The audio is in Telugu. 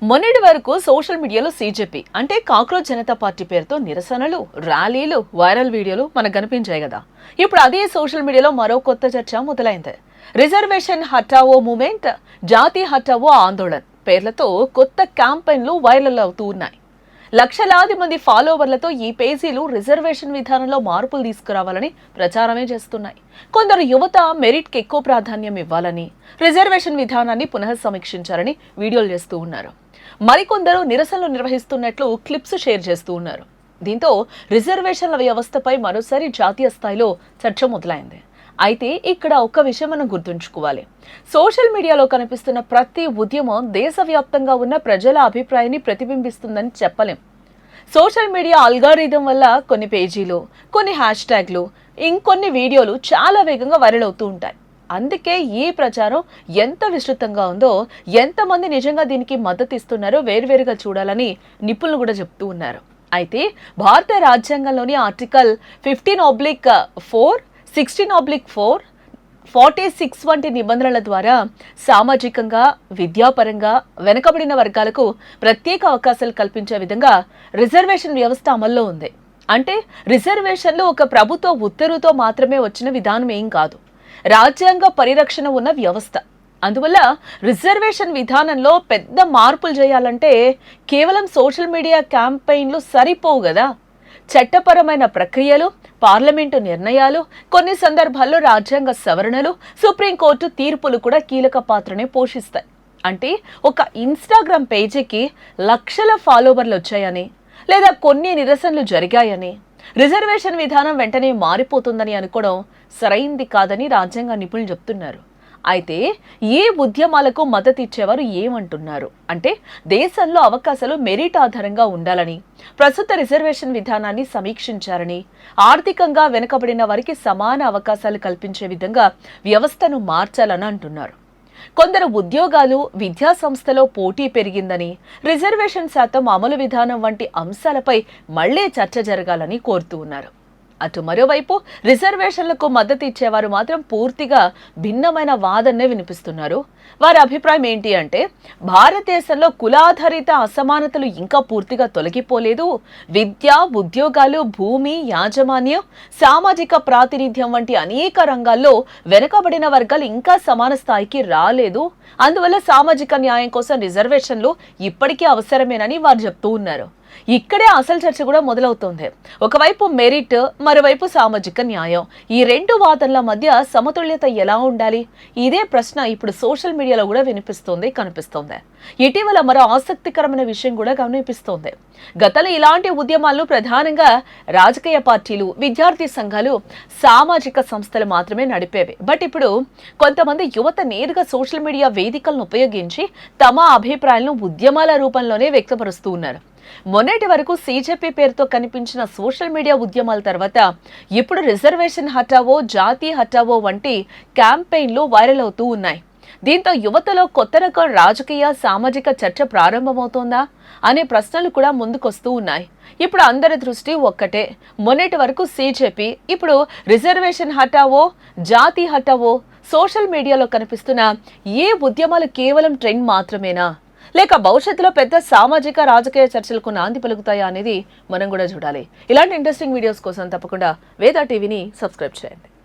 మొన్నటి వరకు సోషల్ మీడియాలో సీజేపీ అంటే కాక్రోచ్ జనతా పార్టీ పేరుతో నిరసనలు, ర్యాలీలు, వైరల్ వీడియోలు మనకు కనిపించాయి కదా. ఇప్పుడు అదే సోషల్ మీడియాలో మరో కొత్త చర్చ మొదలైంది. రిజర్వేషన్ హటావో మూవ్మెంట్, జాతి హటావో ఆందోళన్ పేర్లతో కొత్త క్యాంపెయిన్లు వైరల్ అవుతూ ఉన్నాయి. లక్షలాది మంది ఫాలోవర్లతో ఈ పేజీలు రిజర్వేషన్ విధానంలో మార్పులు తీసుకురావాలని ప్రచారమే చేస్తున్నాయి. కొందరు యువత మెరిట్కి ఎక్కువ ప్రాధాన్యం ఇవ్వాలని, రిజర్వేషన్ విధానాన్ని పునఃసమీక్షించాలని వీడియోలు చేస్తూ ఉన్నారు. మరికొందరు నిరసనలు నిర్వహిస్తున్నట్లు క్లిప్స్ షేర్ చేస్తూ ఉన్నారు. దీంతో రిజర్వేషన్ల వ్యవస్థపై మరోసారి జాతీయ స్థాయిలో చర్చ మొదలైంది. అయితే ఇక్కడ ఒక్క విషయం మనం గుర్తుంచుకోవాలి. సోషల్ మీడియాలో కనిపిస్తున్న ప్రతి ఉద్యమం దేశవ్యాప్తంగా ఉన్న ప్రజల అభిప్రాయాన్ని ప్రతిబింబిస్తుందని చెప్పలేం. సోషల్ మీడియా అల్గారిథం వల్ల కొన్ని పేజీలు, కొన్ని హ్యాష్ ట్యాగ్లు, ఇంకొన్ని వీడియోలు చాలా వేగంగా వైరల్ అవుతూ ఉంటాయి. అందుకే ఈ ప్రచారం ఎంత విస్తృతంగా ఉందో, ఎంతమంది నిజంగా దీనికి మద్దతు ఇస్తున్నారో వేరువేరుగా చూడాలని నిపుణులు కూడా చెప్తూ ఉన్నారు. అయితే భారత రాజ్యాంగంలోని ఆర్టికల్ 15/4, 16/4, 46 వంటి నిబంధనల ద్వారా సామాజికంగా, విద్యాపరంగా వెనుకబడిన వర్గాలకు ప్రత్యేక అవకాశాలు కల్పించే విధంగా రిజర్వేషన్ వ్యవస్థ అమల్లో ఉంది. అంటే రిజర్వేషన్లు ఒక ప్రభుత్వ ఉత్తర్వుతో మాత్రమే వచ్చిన విధానం ఏం కాదు, రాజ్యాంగ పరిరక్షణ ఉన్న వ్యవస్థ. అందువల్ల రిజర్వేషన్ విధానంలో పెద్ద మార్పులు చేయాలంటే కేవలం సోషల్ మీడియా క్యాంపెయిన్లు సరిపోవు కదా. చట్టపరమైన ప్రక్రియలు, పార్లమెంటు నిర్ణయాలు, కొన్ని సందర్భాల్లో రాజ్యాంగ సవరణలు, సుప్రీంకోర్టు తీర్పులు కూడా కీలక పాత్రనే పోషిస్తాయి. అంటే ఒక ఇన్స్టాగ్రామ్ పేజీకి లక్షల ఫాలోవర్లు వచ్చాయని, లేదా కొన్ని నిరసనలు జరిగాయని రిజర్వేషన్ విధానం వెంటనే మారిపోతుందని అనుకోవడం సరైంది కాదని రాజ్యాంగ నిపుణులు చెప్తున్నారు. అయితే ఈ ఉద్యమాలకు మద్దతు ఇచ్చేవారు ఏమంటున్నారు అంటే, దేశంలో అవకాశాలు మెరిట్ ఆధారంగా ఉండాలని, ప్రస్తుత రిజర్వేషన్ విధానాన్ని సమీక్షించారని, ఆర్థికంగా వెనుకబడిన వారికి సమాన అవకాశాలు కల్పించే విధంగా వ్యవస్థను మార్చాలని అంటున్నారు. కొందరు ఉద్యోగాలు, విద్యా సంస్థలో పోటీ పెరిగిందని, రిజర్వేషన్ శాతం అమలు విధానం వంటి అంశాలపై మళ్లీ చర్చ జరగాలని కోరుతూ ఉన్నారు. అటు మరోవైపు రిజర్వేషన్లకు మద్దతు ఇచ్చేవారు మాత్రం పూర్తిగా భిన్నమైన వాదననే వినిపిస్తున్నారు. వారి అభిప్రాయం ఏంటి అంటే, భారతదేశంలో కులాధారిత అసమానతలు ఇంకా పూర్తిగా తొలగిపోలేదు, విద్య, ఉద్యోగాలు, భూమి యాజమాన్యం, సామాజిక ప్రాతినిధ్యం వంటి అనేక రంగాల్లో వెనుకబడిన వర్గాలు ఇంకా సమాన స్థాయికి రాలేదు, అందువల్ల సామాజిక న్యాయం కోసం రిజర్వేషన్లు ఇప్పటికీ అవసరమేనని వారు చెప్తూ ఉన్నారు. ఇక్కడే అసలు చర్చ కూడా మొదలవుతోంది. ఒకవైపు మెరిట్, మరోవైపు సామాజిక న్యాయం, ఈ రెండు వాదనల మధ్య సమతుల్యత ఎలా ఉండాలి? ఇదే ప్రశ్న ఇప్పుడు సోషల్ మీడియాలో కూడా కనిపిస్తోంది. ఇటీవల మరో ఆసక్తికరమైన విషయం కూడా కనిపిస్తోంది. గతంలో ఇలాంటి ఉద్యమాలు ప్రధానంగా రాజకీయ పార్టీలు, విద్యార్థి సంఘాలు, సామాజిక సంస్థలు మాత్రమే నడిపేవి. బట్ ఇప్పుడు కొంతమంది యువత నేరుగా సోషల్ మీడియా వేదికలను ఉపయోగించి తమ అభిప్రాయాలను ఉద్యమాల రూపంలోనే వ్యక్తపరుస్తూ ఉన్నారు. మొన్నటి వరకు సీజేపీ పేరుతో కనిపించిన సోషల్ మీడియా ఉద్యమాల తర్వాత ఇప్పుడు రిజర్వేషన్ హటావో, జాతి హటావో వంటి క్యాంపెయిన్లు వైరల్ అవుతూ ఉన్నాయి. దీంతో యువతలో కొత్త రకం రాజకీయ, సామాజిక చర్చ ప్రారంభమవుతోందా అనే ప్రశ్నలు కూడా ముందుకొస్తూ ఉన్నాయి. ఇప్పుడు అందరి దృష్టి ఒక్కటే. మొన్నటి వరకు సీజేపీ, ఇప్పుడు రిజర్వేషన్ హటావో, జాతి హటావో. సోషల్ మీడియాలో కనిపిస్తున్న ఏ ఉద్యమాలు కేవలం ట్రెండ్ మాత్రమేనా, లేక భవిష్యత్తులో పెద్ద సామాజిక, రాజకీయ చర్చలకు నాంది పలుకుతాయా అనేది మనం కూడా చూడాలి. ఇలాంటి ఇంట్రెస్టింగ్ వీడియోస్ కోసం తప్పకుండా వేదా టీవీని సబ్స్క్రైబ్ చేయండి.